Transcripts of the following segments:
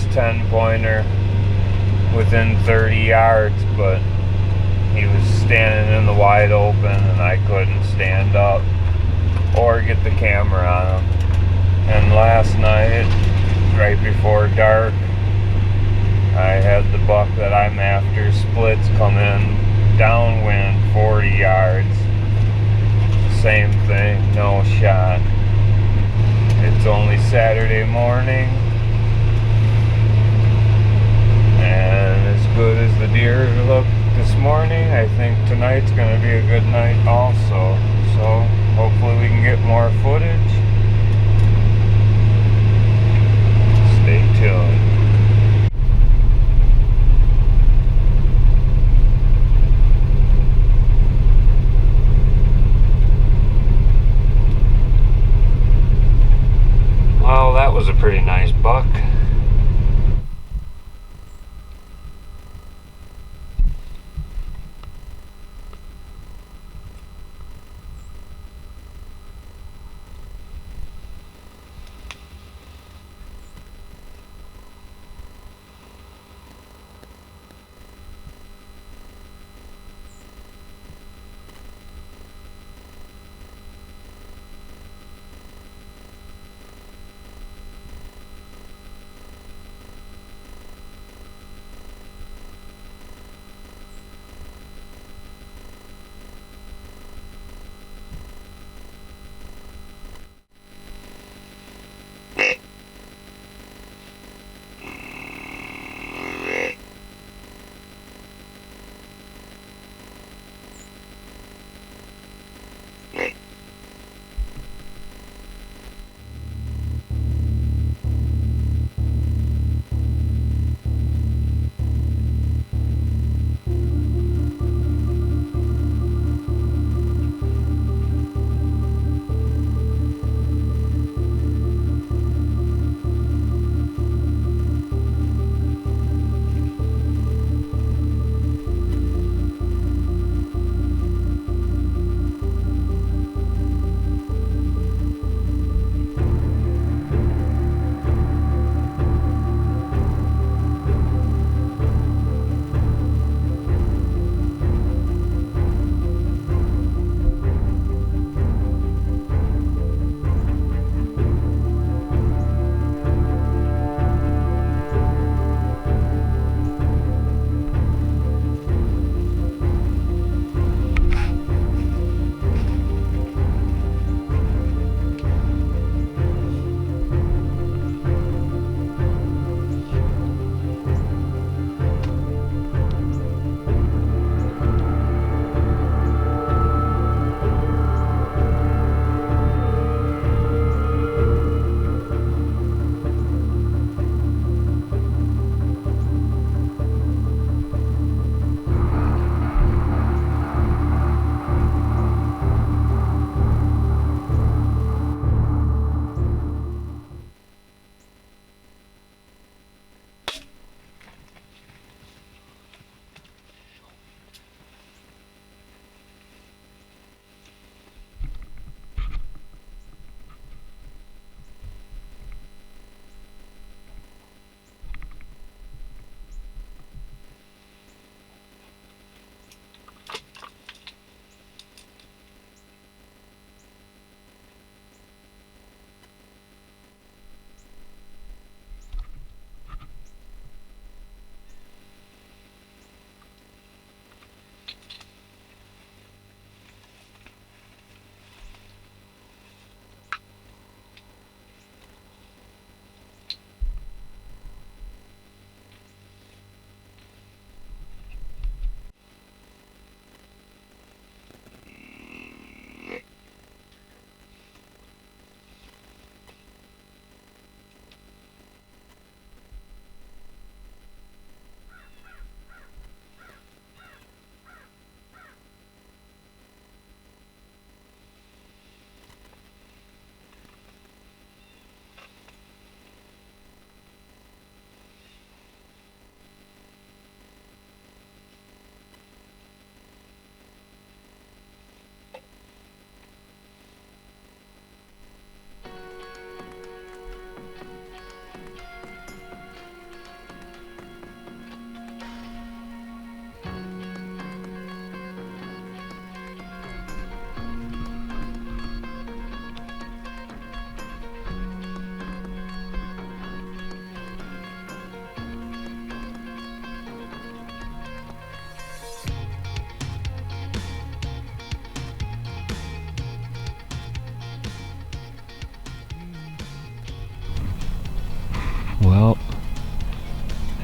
10-pointer within 30 yards, but he was standing in the wide open and I couldn't stand up or get the camera on him. And last night, right before dark, I had the buck that I'm after, splits, come in downwind 40 yards. Same thing, no shot. It's only Saturday morning, and as good as the deer looked this morning, I think tonight's going to be a good night also. So hopefully we can get more footage. Stay tuned. Well, that was a pretty nice buck.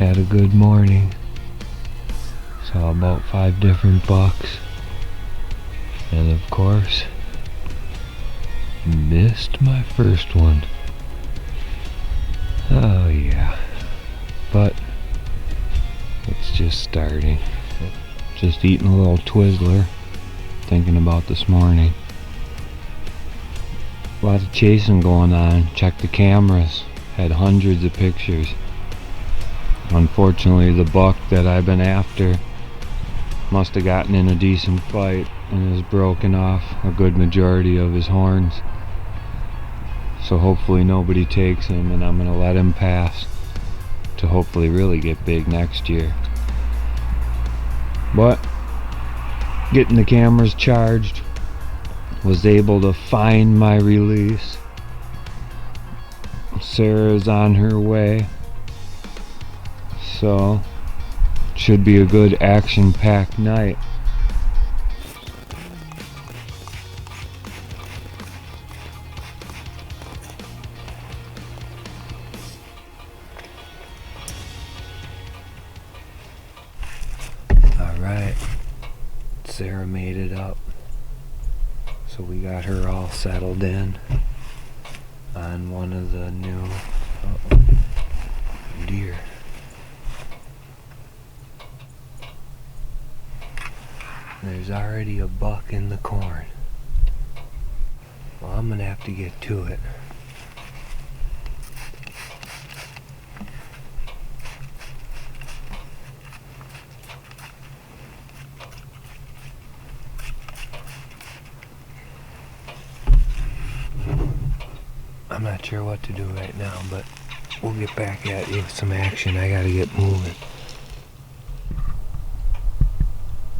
Had a good morning. Saw about 5 different bucks. And of course, missed my first one. Oh yeah. But it's just starting. Just eating a little Twizzler. Thinking about this morning. A lot of chasing going on. Checked the cameras. Had hundreds of pictures. Unfortunately, the buck that I've been after must have gotten in a decent fight and has broken off a good majority of his horns. So hopefully nobody takes him, and I'm gonna let him pass to hopefully really get big next year. But getting the cameras charged, was able to find my release. Sarah's on her way, so should be a good action-packed night. Alright, Sarah made it up, so we got her all settled in on one of the new deer. There's already a buck in the corn. Well, I'm gonna have to get to it. I'm not sure what to do right now, but we'll get back at you with some action. I gotta get moving.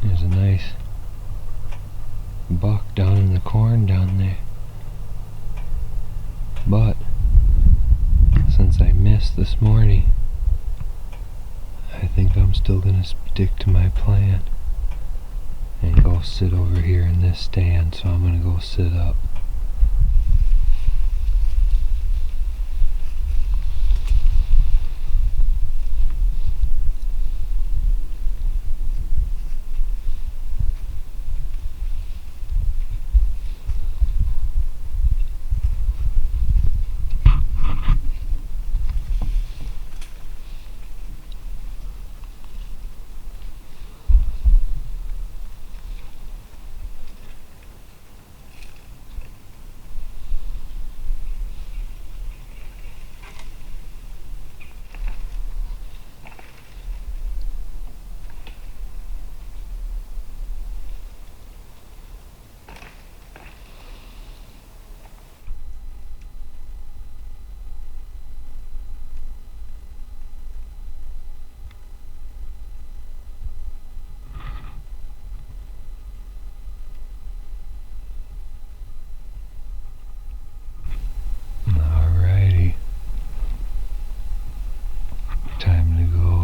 There's a nice buck down in the corn down there. But since I missed this morning, I think I'm still gonna stick to my plan and go sit over here in this stand. So I'm gonna go sit up.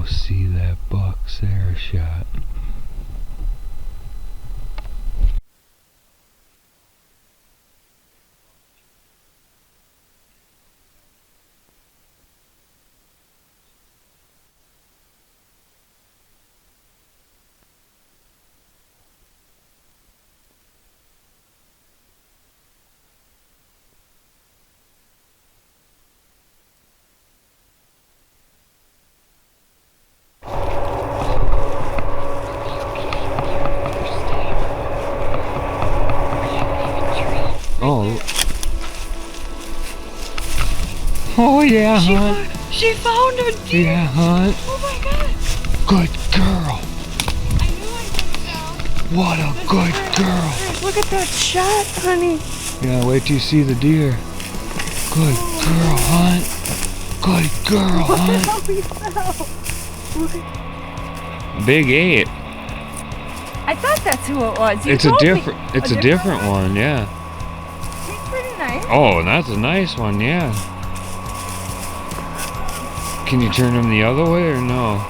See that buck Sarah shot. Oh yeah, Hunt. She found a deer. Yeah, Hunt. Oh my god. Good girl. I knew I did so. What a good girl. Look at that shot, honey. Yeah, wait till you see the deer. Good girl, Hunt. Good girl, Hunt. Big 8. I thought that's who it was. It's a different one, yeah. He's pretty nice. Oh, and that's a nice one, yeah. Can you turn him the other way or no?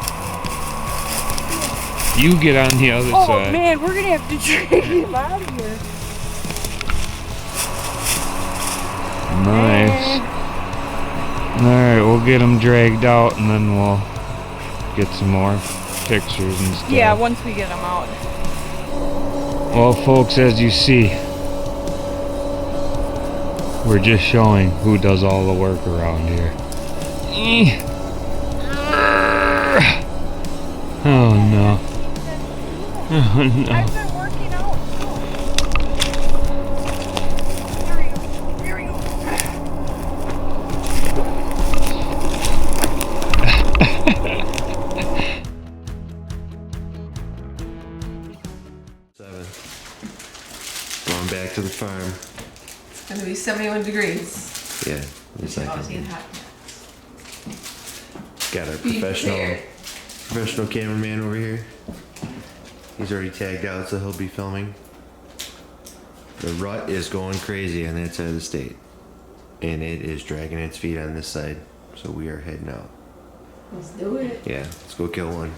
You get on the other side. Oh man, we're gonna have to drag him out of here. Nice. Alright, we'll get him dragged out and then we'll get some more pictures and stuff. Yeah, once we get them out. Well, folks, as you see, we're just showing who does all the work around here. Oh no. Oh no. I've been working out too. There we go. There we go. 7. Going back to the farm. It's gonna be 71 degrees. Yeah, it's like got our Be prepared. professional cameraman over here. He's already tagged out, so he'll be filming. The rut is going crazy on that side of the state, and it is dragging its feet on this side. So we are heading out. Let's do it. Yeah, let's go kill one.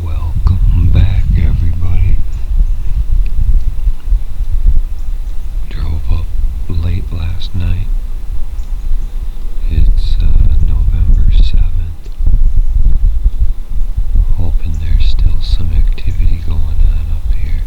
Welcome back, everybody. Drove up late last night. It's November 7th. Hoping there's still some activity going on up here.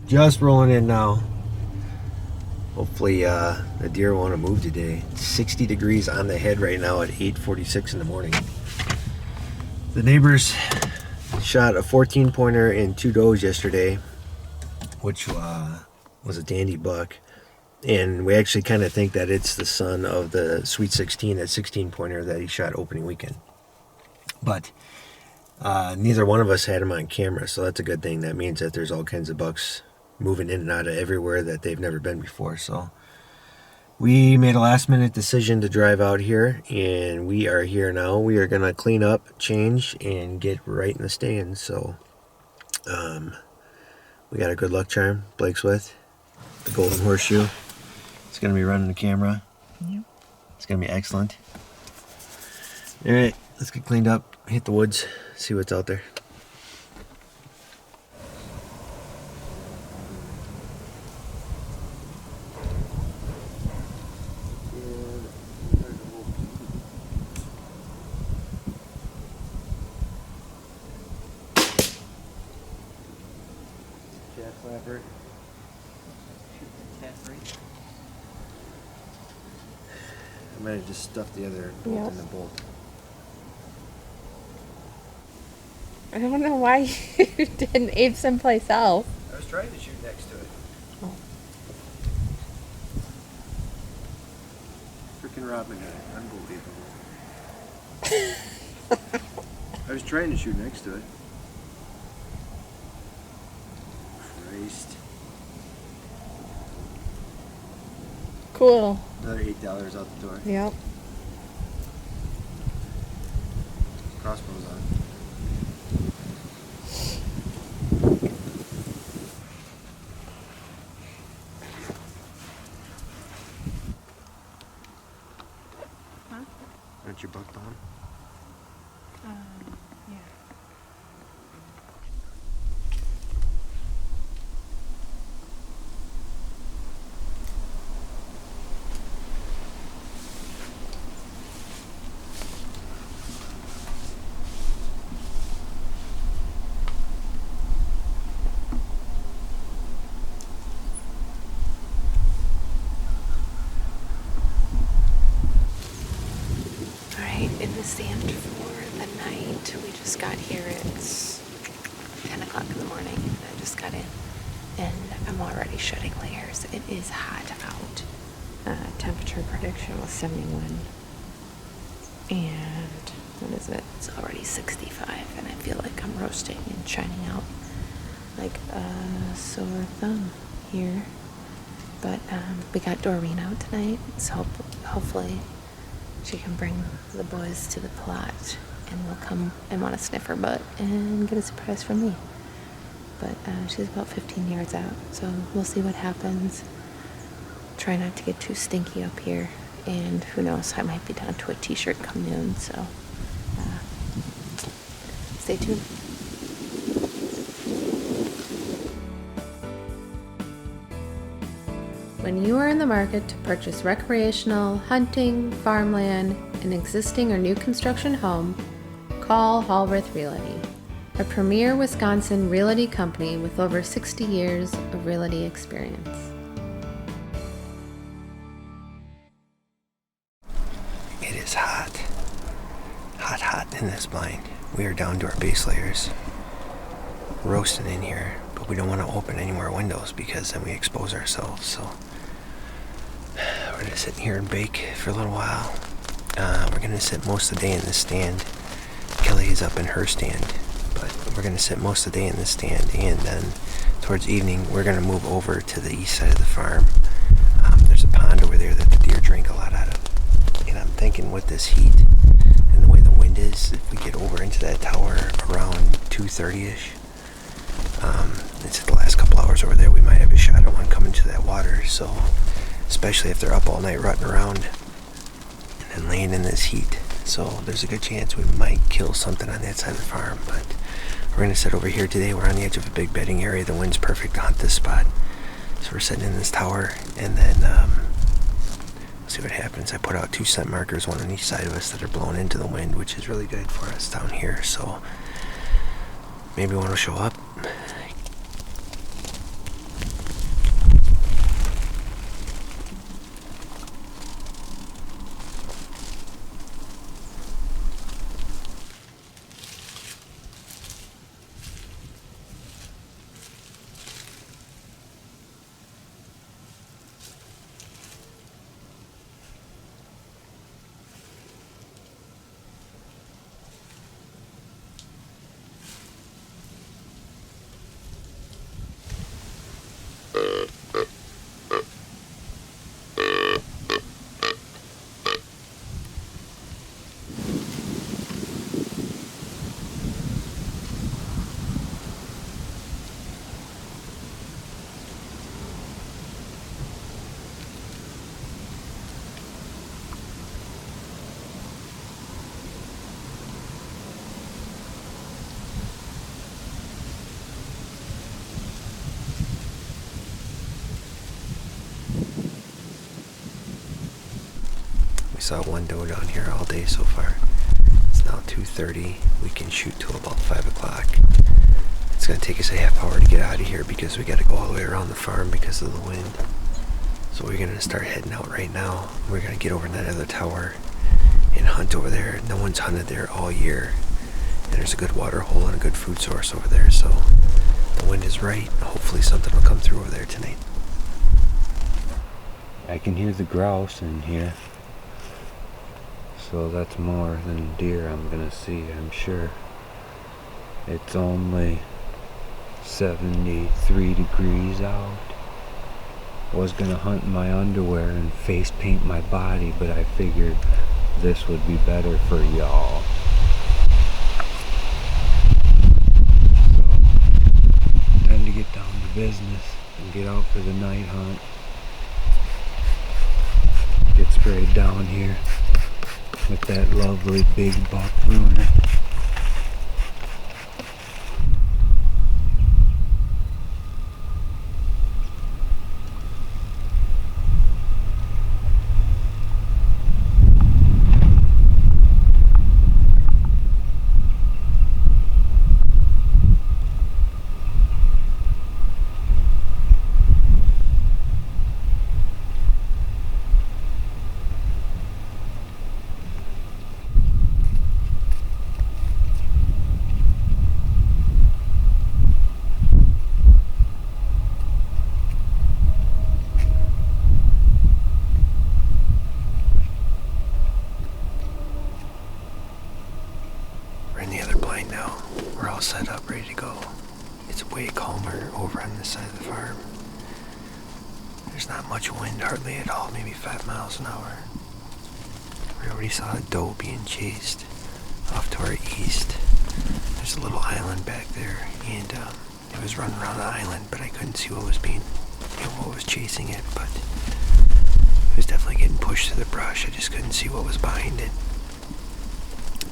Just rolling in now. Hopefully the deer want to move today. It's 60 degrees on the head right now at 8:46 in the morning. The neighbors shot a 14 pointer and 2 does yesterday, which was a dandy buck. And we actually kind of think that it's the son of the Sweet 16, that 16 pointer that he shot opening weekend. But neither one of us had him on camera, so that's a good thing. That means that there's all kinds of bucks moving in and out of everywhere that they've never been before. So we made a last minute decision to drive out here, and we are here now. We are gonna clean up, change, and get right in the stands. So we got a good luck charm Blake's with, the golden horseshoe. It's gonna be running the camera. Yep. It's gonna be excellent. All right, let's get cleaned up, hit the woods, see what's out there. Flapper. I might have just stuffed the other bolt in the bolt. I don't know why you didn't aim someplace else. I was trying to shoot next to it. Oh. Freaking Robin Hood. Unbelievable. I was trying to shoot next to it. Christ. Cool. Another $8 out the door. Yep. Crossbows on. Huh? Aren't you bucked on? Yeah. In the stand for the night. We just got here. It's 10 o'clock in the morning. I just got in and I'm already shedding layers. It is hot out. Temperature prediction was 71 and what is it? It's already 65 and I feel like I'm roasting and shining out. like a sore thumb here. But we got Doreen out tonight, so hopefully she can bring the boys to the plot and will come and want to sniff her butt and get a surprise from me. But she's about 15 yards out, so we'll see what happens. Try not to get too stinky up here, and who knows, I might be down to a t-shirt come noon, so stay tuned. When you are in the market to purchase recreational, hunting, farmland, an existing or new construction home, call Hallworth Realty, a premier Wisconsin realty company with over 60 years of realty experience. It is hot. Hot in this blind. We are down to our base layers. Roasting in here, but we don't want to open any more windows because then we expose ourselves, so we're going to sit here and bake for a little while. We're going to sit most of the day in this stand. Kelly is up in her stand, but we're going to sit most of the day in this stand, and then towards evening we're going to move over to the east side of the farm. There's a pond over there that the deer drink a lot out of, and I'm thinking with this heat and the way the wind is, if we get over into that tower around 2:30ish, it's the last couple hours over there, we might have a shot at one coming to that water, so especially if they're up all night rutting around and then laying in this heat. So there's a good chance we might kill something on that side of the farm, but we're going to sit over here today. We're on the edge of a big bedding area. The wind's perfect to hunt this spot. So we're sitting in this tower, and then we'll see what happens. I put out 2 scent markers, one on each side of us, that are blown into the wind, which is really good for us down here. So maybe one will show up. Saw one doe down here all day so far. It's now 2:30. We can shoot till about 5 o'clock. It's going to take us a half hour to get out of here because we got to go all the way around the farm because of the wind. So we're going to start heading out right now. We're going to get over in that other tower and hunt over there. No one's hunted there all year. And there's a good water hole and a good food source over there. So the wind is right. Hopefully something will come through over there tonight. I can hear the grouse in here. So that's more than deer I'm gonna see, I'm sure. It's only 73 degrees out. I was gonna hunt in my underwear and face paint my body, but I figured this would be better for y'all. So, time to get down to business and get out for the night hunt. Get sprayed down here with that lovely big buck ruiner. There's not much wind, hardly at all, maybe 5 miles an hour. We already saw a doe being chased off to our east. There's a little island back there, and it was running around the island, but I couldn't see what was what was chasing it, but it was definitely getting pushed through the brush. I just couldn't see what was behind it.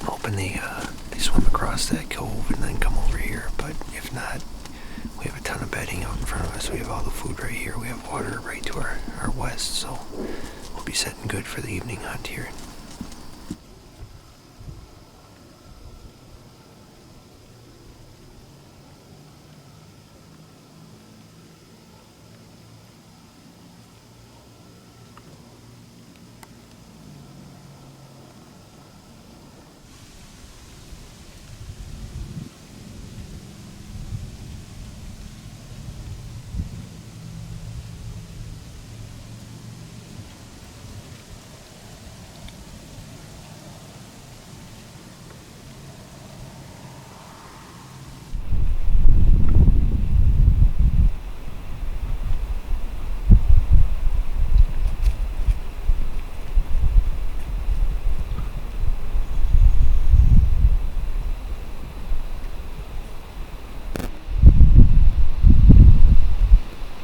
I'm hoping they swim across that cove and then come over here, but if not, we have a ton of bedding out in front of us. We have all the food right here. We have water right to our west, so we'll be setting good for the evening hunt here.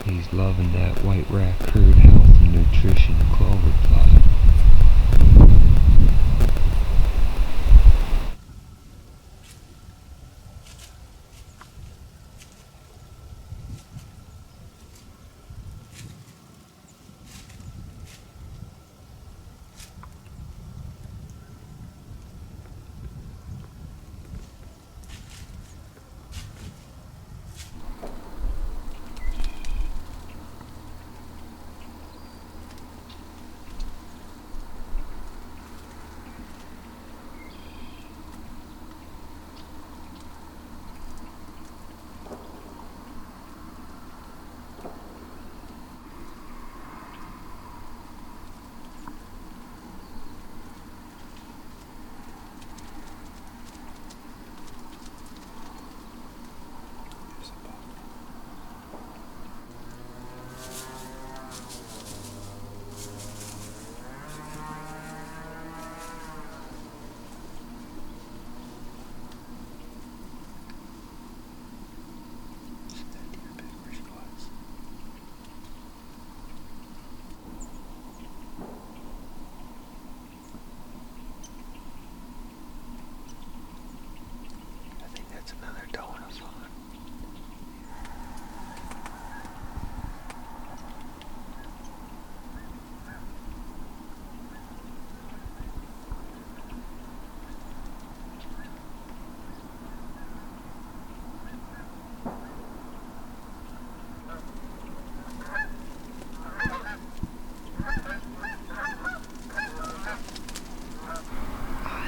He's loving that white rack herd health and nutrition clover plot.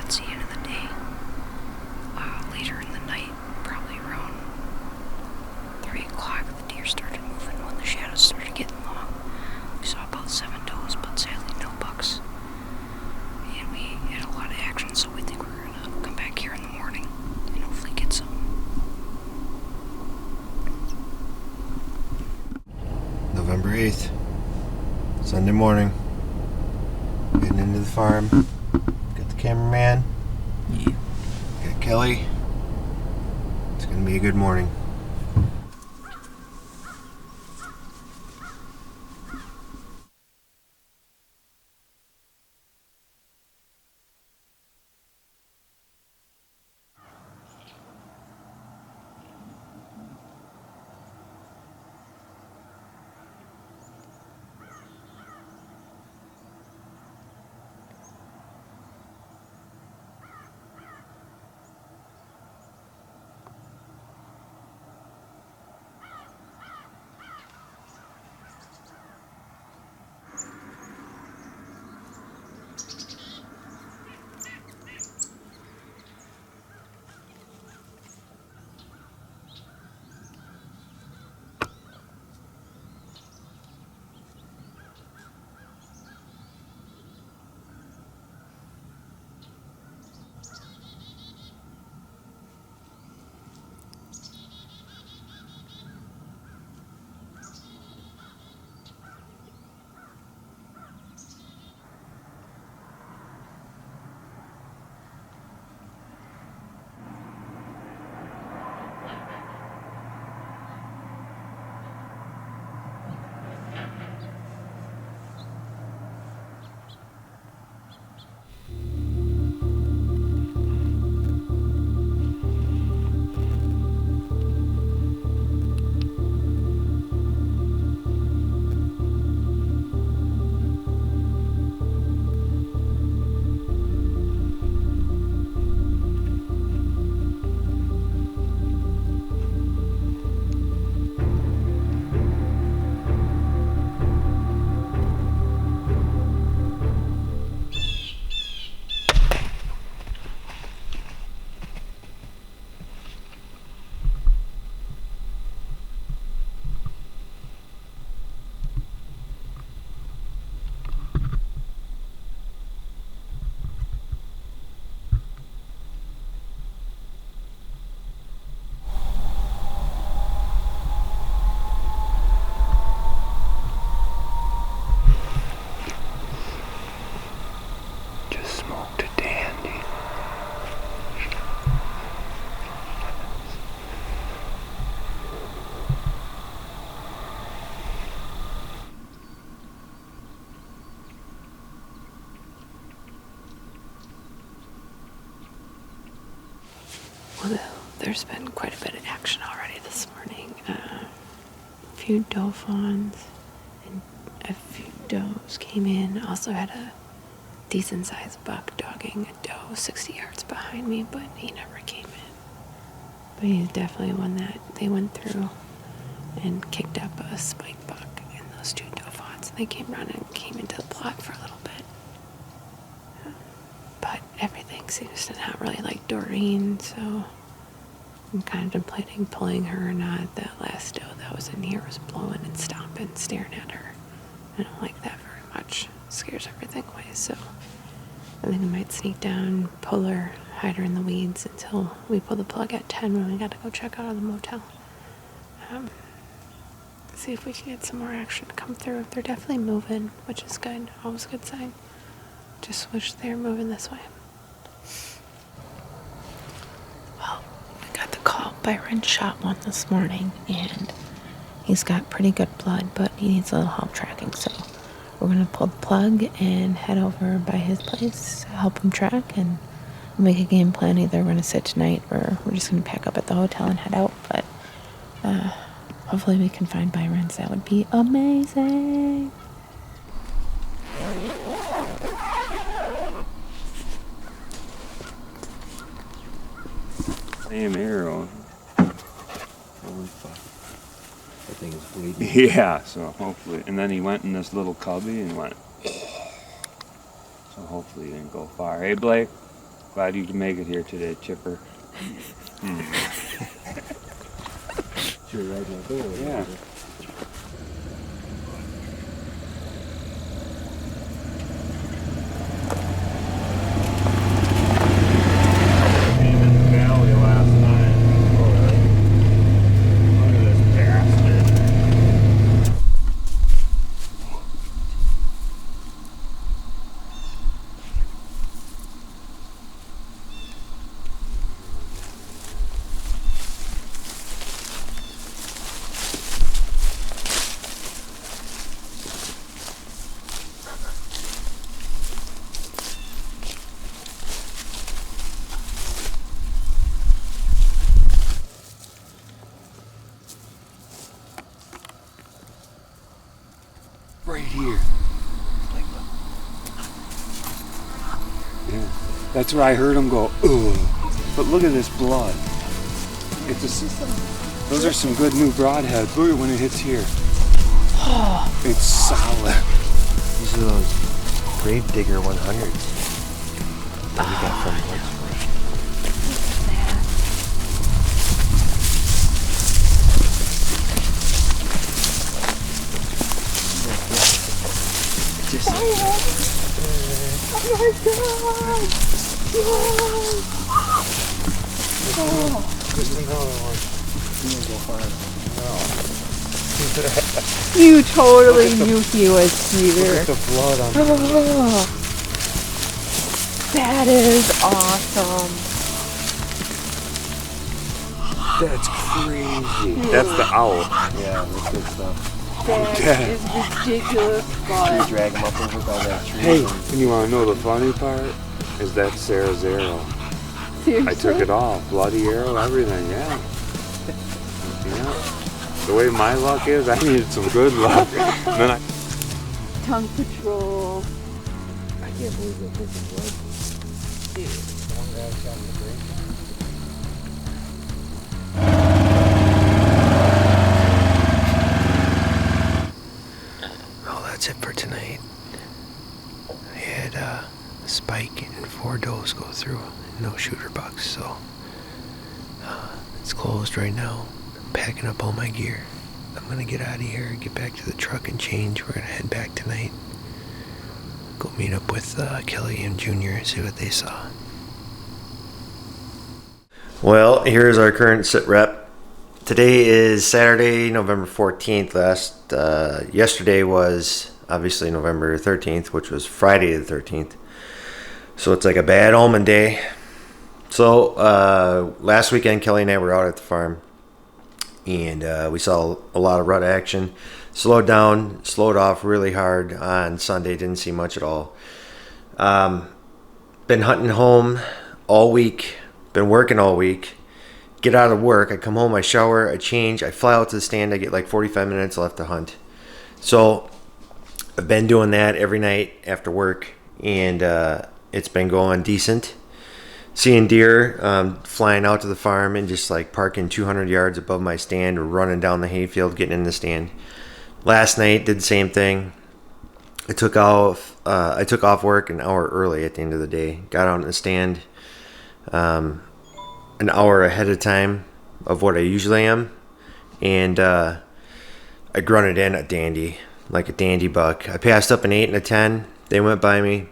It's the end of the day. Later in the night, probably around 3 o'clock, the deer started moving when the shadows started getting long. We saw about 7 does, but sadly no bucks. And we had a lot of action, so we think we're gonna come back here in the morning and hopefully get some. November 8th, Sunday morning. Getting into the farm. Got the cameraman. Yeah. Got Kelly. It's gonna be a good morning. there's been quite a bit of action already this morning. A few doe fawns and a few does came in. Also had a decent sized buck dogging a doe 60 yards behind me, but he never came in. But he's definitely one that they went through and kicked up a spike buck and those two doe fawns. They came running and came into the plot for a little bit. But everything seems to not really like Doreen, so I'm contemplating pulling her or not. That last doe that was in here was blowing and stomping, staring at her. I don't like that very much. It scares everything away, so I think I might sneak down, pull her, hide her in the weeds until we pull the plug at 10 when we gotta go check out of the motel. See if we can get some more action to come through. They're definitely moving, which is good. Always a good sign. Just wish they were moving this way. Well, we got the call. Byron shot one this morning, and he's got pretty good blood, but he needs a little help tracking. So we're going to pull the plug and head over by his place, help him track, and make a game plan. Either we're going to sit tonight or we're just going to pack up at the hotel and head out. But hopefully we can find Byron's. That would be amazing. Same arrow. Holy fuck. That thing is bleeding. Yeah, so hopefully. And then he went in this little cubby and went. So hopefully he didn't go far. Hey, Blake. Glad you could make it here today, Chipper. Sure, right now. Yeah. Right here. Yeah. That's where I heard him go, ugh. But look at this blood. It's those are some good new broadheads. Look at when it hits here. It's solid. These are those Gravedigger 100s that we got from Woodsford. Just Oh my god! just another one. You don't go far. You totally knew he was here. Look at the blood on the That is awesome. That's crazy. That's the owl. Yeah, that's good stuff. That is ridiculous, Should we but drag him up over by that tree? Hey, and you want to know the funny part? Is that Sarah's arrow. seriously. I took it off. Bloody arrow, everything, yeah. Yeah. The way my luck is, I needed some good luck. And then I... Tongue patrol. I can't believe that this is blood. Dude. One guy shot in the brain. Well, that's it for tonight. I had a spike and 4 does go through, no shooter bucks, so it's closed right now. I'm packing up all my gear. I'm gonna get out of here, get back to the truck and change. We're gonna head back tonight. Go meet up with Kelly and Junior, see what they saw. Well, here's our current sit rep. Today is Saturday, November 14th. Yesterday was obviously November 13th, which was Friday the 13th. So it's like a bad omen day. So last weekend, Kelly and I were out at the farm, and we saw a lot of rut action. Slowed off really hard on Sunday. Didn't see much at all. Been hunting home all week. Been working all week. get out of work, I come home, I shower, I change, I fly out to the stand, I get like 45 minutes left to hunt. So I've been doing that every night after work, and it's been going decent. Seeing deer, flying out to the farm and just like parking 200 yards above my stand or running down the hayfield, getting in the stand. Last night did the same thing. I took off work an hour early at the end of the day. Got out in the stand an hour ahead of time of what I usually am, and I grunted in a dandy, like a dandy buck. I passed up an 8 and a 10. They went by me.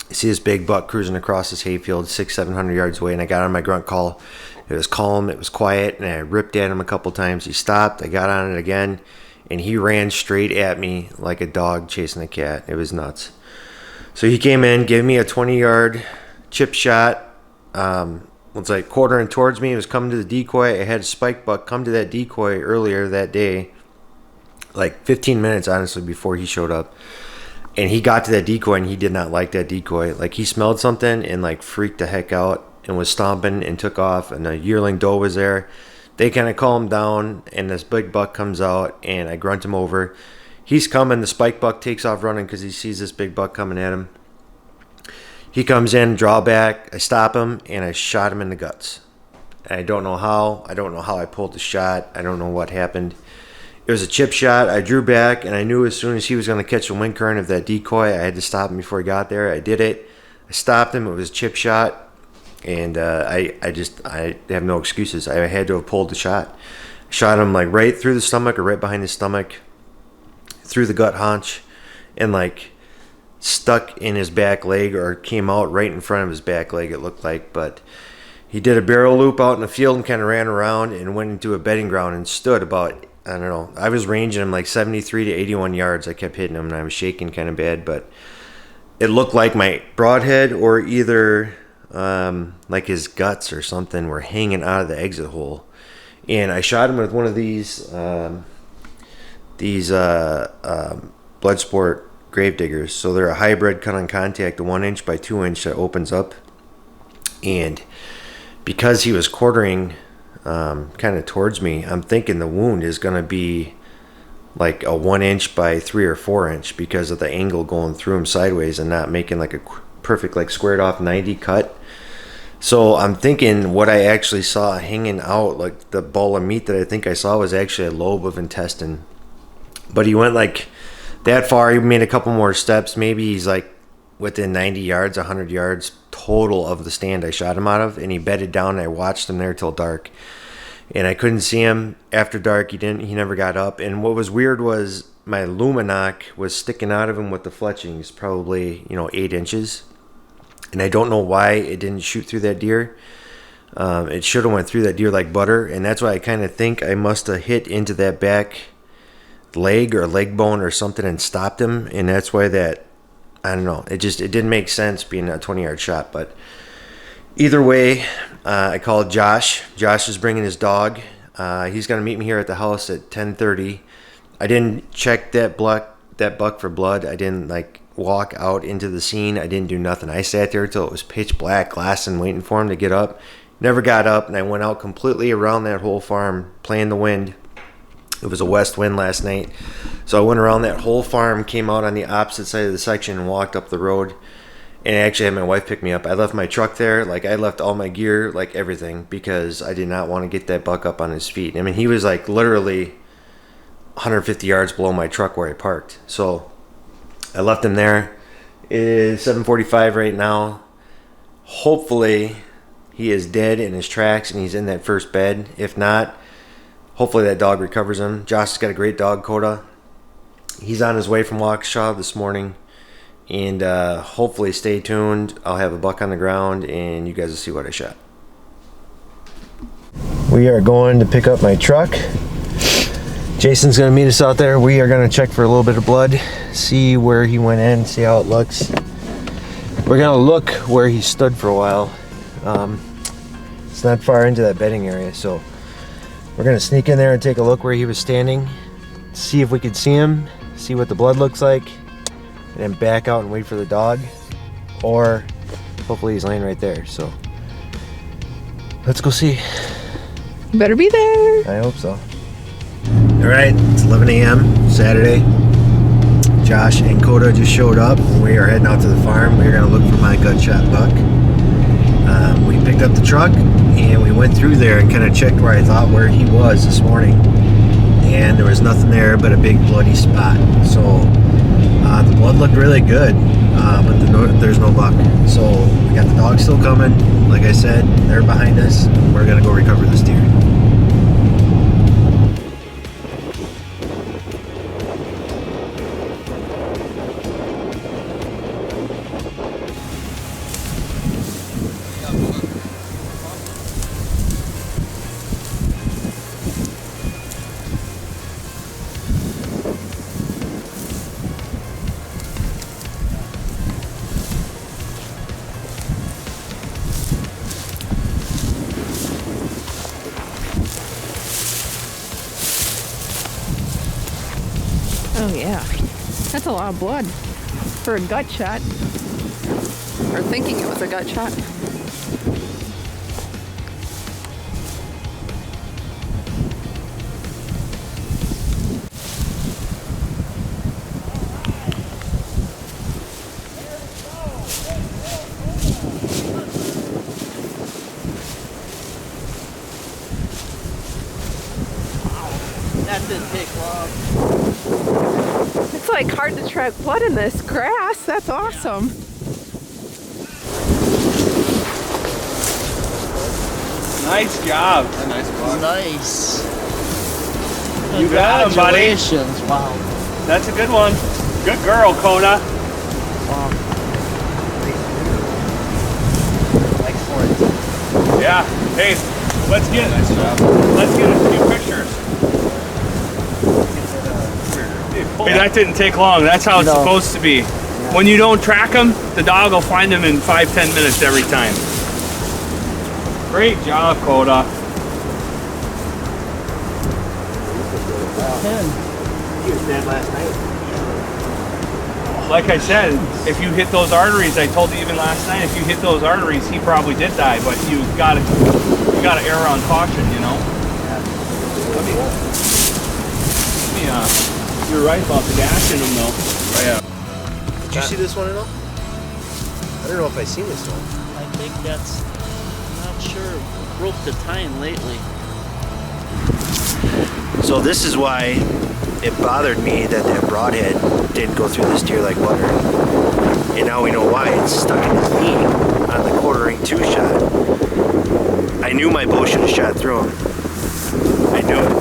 I see this big buck cruising across this hayfield 600-700 yards away, and I got on my grunt call. It was calm, it was quiet, and I ripped at him a couple times. He stopped, I got on it again, and he ran straight at me like a dog chasing a cat. It was nuts. So he came in, gave me a 20-yard chip shot. Was like quartering towards me. He was coming to the decoy. I had a spike buck come to that decoy earlier that day, like 15 minutes, honestly, before he showed up. And he got to that decoy, and he did not like that decoy. Like, he smelled something and like freaked the heck out and was stomping and took off. And a yearling doe was there. They kind of calmed down, and this big buck comes out, and I grunt him over. He's coming. The spike buck takes off running because he sees this big buck coming at him. He comes in, draw back. I stop him, and I shot him in the guts. And I don't know how. I don't know how I pulled the shot. I don't know what happened. It was a chip shot. I drew back, and I knew as soon as he was going to catch the wind current of that decoy, I had to stop him before he got there. I did it. I stopped him. It was a chip shot, and I have no excuses. I had to have pulled the shot. I shot him like right through the stomach or right behind the stomach, through the gut haunch, and like stuck in his back leg, or came out right in front of his back leg, it looked like. But he did a barrel loop out in the field and kind of ran around and went into a bedding ground and stood about, I don't know, I was ranging him like 73 to 81 yards. I kept hitting him, and I was shaking kind of bad, but it looked like my broadhead or either like his guts or something were hanging out of the exit hole. And I shot him with one of these Bloodsport grave diggers. So they're a hybrid cut on contact, a 1 inch by 2 inch that opens up. And because he was quartering kind of towards me, I'm thinking the wound is going to be like a 1 inch by 3 or 4 inch because of the angle going through him sideways and not making like a perfect like squared off 90 cut. So I'm thinking what I actually saw hanging out, like the ball of meat that I think I saw, was actually a lobe of intestine. But he went like that far. He made a couple more steps. Maybe he's like within 90 yards, 100 yards total of the stand I shot him out of, and he bedded down, and I watched him there till dark. And I couldn't see him after dark. He never got up. And what was weird was my Luminoc was sticking out of him with the fletchings, probably 8 inches. And I don't know why it didn't shoot through that deer. It should have went through that deer like butter, and that's why I kind of think I must have hit into that back leg or leg bone or something and stopped him. And that's why that, I don't know, it didn't make sense being a 20-yard shot. But either way, I called Josh. Josh is bringing his dog. He's going to meet me here at the house at 10:30. I didn't check that buck for blood. I didn't walk out into the scene. I didn't do nothing. I sat there till it was pitch black, glassing, waiting for him to get up. Never got up, and I went out completely around that whole farm playing the wind. It was a west wind last night. So I went around that whole farm, came out on the opposite side of the section, and walked up the road. And I actually had my wife pick me up. I left my truck there. I left all my gear, everything, because I did not want to get that buck up on his feet. I mean, he was literally 150 yards below my truck where I parked. So I left him there. It is 7:45 right now. Hopefully he is dead in his tracks and he's in that first bed. If not, hopefully that dog recovers him. Josh has got a great dog, Coda. He's on his way from Waukesha this morning. And hopefully stay tuned. I'll have a buck on the ground and you guys will see what I shot. We are going to pick up my truck. Jason's going to meet us out there. We are going to check for a little bit of blood, see where he went in, see how it looks. We're going to look where he stood for a while. It's not far into that bedding area, so we're going to sneak in there and take a look where he was standing, see if we could see him, see what the blood looks like, and then back out and wait for the dog. Or hopefully he's laying right there. So let's go see. Better be there. I hope so. All right, it's 11 a.m. Saturday. Josh and Coda just showed up. We are heading out to the farm. We're going to look for my gut shot buck. We picked up the truck and we went through there and kind of checked where I thought where he was this morning. And there was nothing there but a big bloody spot. So the blood looked really good, but there's no buck. So we got the dog still coming. Like I said, they're behind us. We're going to go recover this deer. Oh yeah, that's a lot of blood for a gut shot. Or thinking it was a gut shot. That didn't take long. It's like hard to track blood in this grass. That's awesome. Nice job. A nice buck. Nice. You got him, buddy. Congratulations. Wow. That's a good one. Good girl, Kona. Wow. Thanks for it. Yeah. Hey, let's get Nice job. let's get a few pictures. Hey, that didn't take long. That's how it's No. supposed to be. When you don't track them, the dog will find them in 5-10 minutes every time. Great job, Coda. He was dead last night. Like I said, if you hit those arteries, I told you even last night, if you hit those arteries, he probably did die. But you gotta err on caution, you know. You're right about the gash in them, though. Oh, yeah. Did you see this one at all? I don't know if I seen this one. I think that's, I'm not sure, broke the tine lately. So this is why it bothered me that broadhead didn't go through this deer like butter. And now we know why. It's stuck in his knee on the quartering 2 shot. I knew my bow should have shot through him. I knew it.